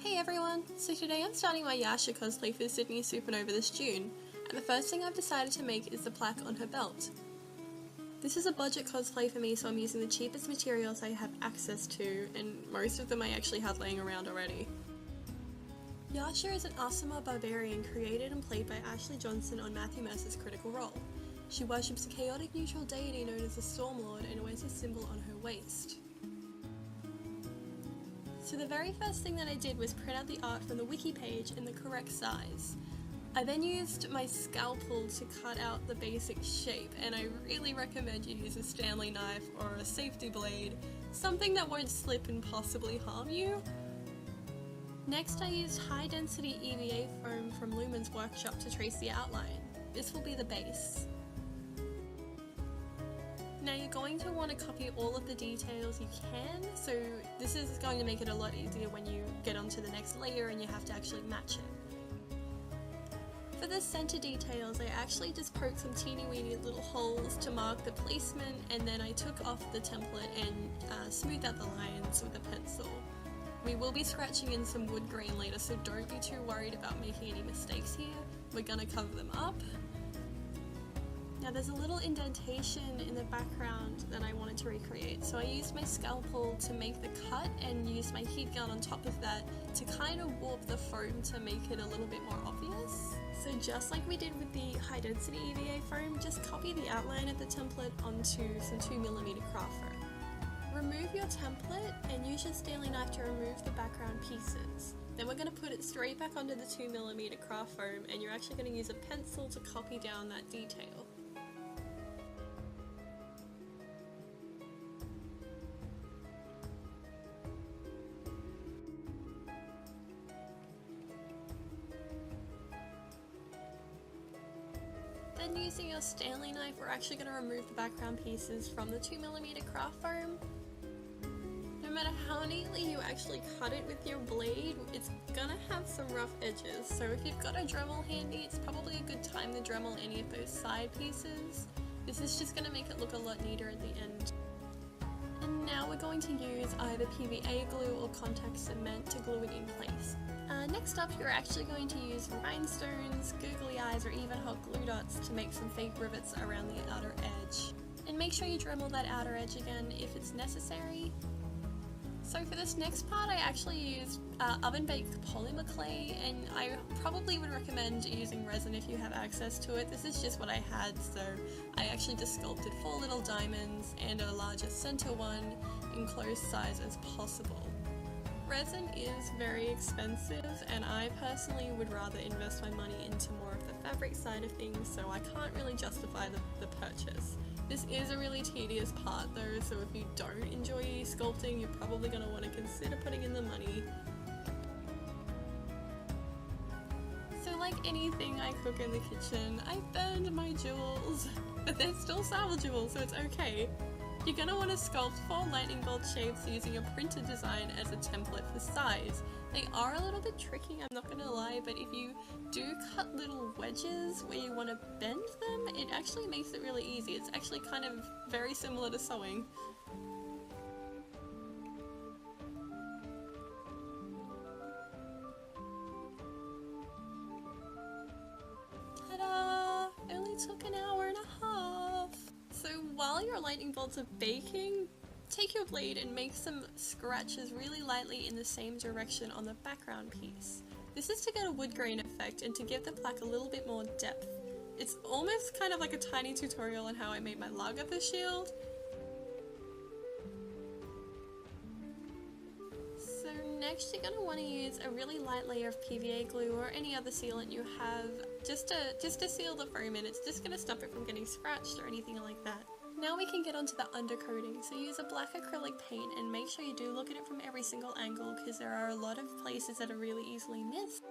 Hey everyone! So today I'm starting my Yasha cosplay for Sydney Supernova this June, and the first thing I've decided to make is the plaque on her belt. This is a budget cosplay for me, so I'm using the cheapest materials I have access to, and most of them I actually had laying around already. Yasha is an Asama barbarian created and played by Ashley Johnson on Matthew Mercer's Critical Role. She worships a chaotic neutral deity known as the Stormlord and wears his symbol on her waist. So the very first thing that I did was print out the art from the wiki page in the correct size. I then used my scalpel to cut out the basic shape, and I really recommend you use a Stanley knife or a safety blade, something that won't slip and possibly harm you. Next I used high density EVA foam from Lumen's workshop to trace the outline. This will be the base. Now you're going to want to copy all of the details you can, so this is going to make it a lot easier when you get onto the next layer and you have to actually match it. For the center details, I actually just poked some teeny weeny little holes to mark the placement, and then I took off the template and smoothed out the lines with a pencil. We will be scratching in some wood grain later, so don't be too worried about making any mistakes here. We're going to cover them up. Now there's a little indentation in the background that I wanted to recreate, so I used my scalpel to make the cut and used my heat gun on top of that to kind of warp the foam to make it a little bit more obvious. So just like we did with the high density EVA foam, just copy the outline of the template onto some 2mm craft foam. Remove your template and use your Stanley knife to remove the background pieces. Then we're going to put it straight back onto the 2mm craft foam, and you're actually going to use a pencil to copy down that detail. Then using your Stanley knife, we're actually going to remove the background pieces from the 2mm craft foam. No matter how neatly you actually cut it with your blade, it's gonna have some rough edges, so if you've got a Dremel handy, it's probably a good time to Dremel any of those side pieces. This is just going to make it look a lot neater at the end. And now we're going to use either PVA glue or contact cement to glue it in place. Next up, you're actually going to use rhinestones, googly eyes, or even hot glue dots to make some fake rivets around the outer edge. And make sure you Dremel that outer edge again if it's necessary. So for this next part, I actually used oven-baked polymer clay, and I probably would recommend using resin if you have access to it. This is just what I had, so I actually just sculpted 4 little diamonds and a larger center one in close size as possible. Resin is very expensive, and I personally would rather invest my money into more of the fabric side of things, so I can't really justify the purchase. This is a really tedious part though, so if you don't enjoy sculpting, you're probably going to want to consider putting in the money. So like anything I cook in the kitchen, I burned my jewels, but they're still salvageable, so it's okay. You're going to want to sculpt 4 lightning bolt shapes using a printed design as a template for size. They are a little bit tricky, I'm not going to lie, but if you do cut little wedges where you want to bend them, it actually makes it really easy. It's actually kind of very similar to sewing. Ta-da! Only took an hour and a half! So while your lightning bolts are baking, take your blade and make some scratches really lightly in the same direction on the background piece. This is to get a wood grain effect and to give the plaque a little bit more depth. It's almost kind of like a tiny tutorial on how I made my Lagertha shield. So next you're going to want to use a really light layer of PVA glue or any other sealant you have just to seal the foam in. It's just going to stop it from getting scratched or anything like that. Now we can get onto the undercoating, so use a black acrylic paint and make sure you do look at it from every single angle because there are a lot of places that are really easily missed.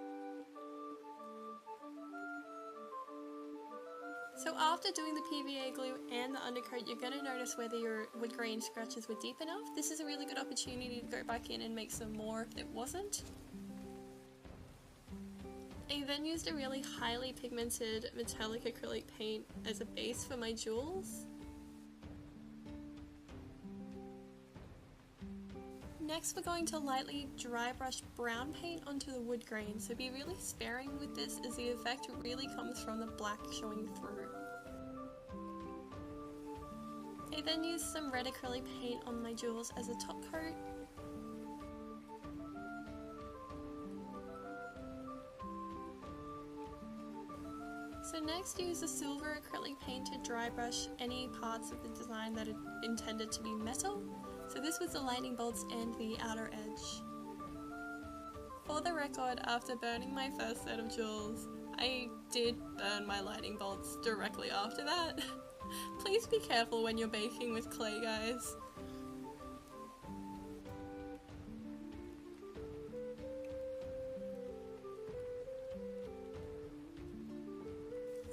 So after doing the PVA glue and the undercoat, you're going to notice whether your wood grain scratches were deep enough. This is a really good opportunity to go back in and make some more if it wasn't. I then used a really highly pigmented metallic acrylic paint as a base for my jewels. Next we're going to lightly dry brush brown paint onto the wood grain, so be really sparing with this as the effect really comes from the black showing through. I then use some red acrylic paint on my jewels as a top coat. So next use a silver acrylic paint to dry brush any parts of the design that are intended to be metal. So this was the lightning bolts and the outer edge. For the record, after burning my first set of jewels, I did burn my lightning bolts directly after that. Please be careful when you're baking with clay, guys.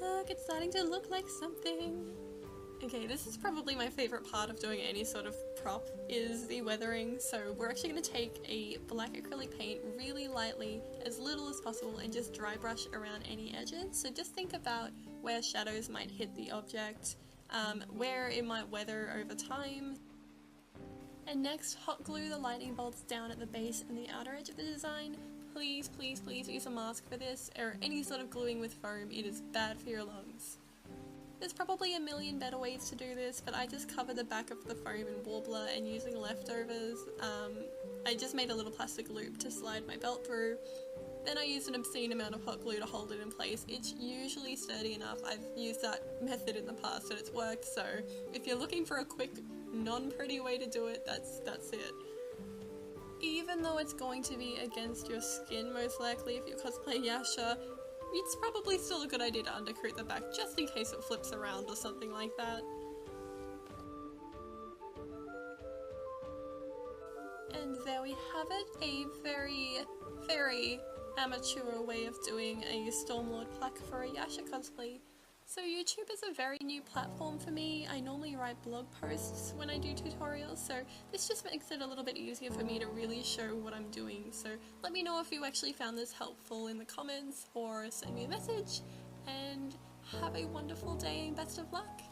Look, it's starting to look like something. Okay, this is probably my favourite part of doing any sort of prop, is the weathering. So we're actually going to take a black acrylic paint really lightly, as little as possible, and just dry brush around any edges. So just think about where shadows might hit the object, where it might weather over time. And next, hot glue the lightning bolts down at the base and the outer edge of the design. Please, please, please use a mask for this, or any sort of gluing with foam. It is bad for your lungs. There's probably a million better ways to do this, but I just covered the back of the foam in Warbler and using leftovers. I just made a little plastic loop to slide my belt through. Then I used an obscene amount of hot glue to hold it in place. It's usually sturdy enough. I've used that method in the past and it's worked, so if you're looking for a quick, non-pretty way to do it, that's it. Even though it's going to be against your skin most likely if you cosplay Yasha, it's probably still a good idea to undercoat the back just in case it flips around or something like that. And there we have it, a very, very amateur way of doing a Stormlord plaque for a Yasha cosplay. So YouTube is a very new platform for me. I normally write blog posts when I do tutorials, so this just makes it a little bit easier for me to really show what I'm doing. So let me know if you actually found this helpful in the comments, or send me a message, and have a wonderful day and best of luck!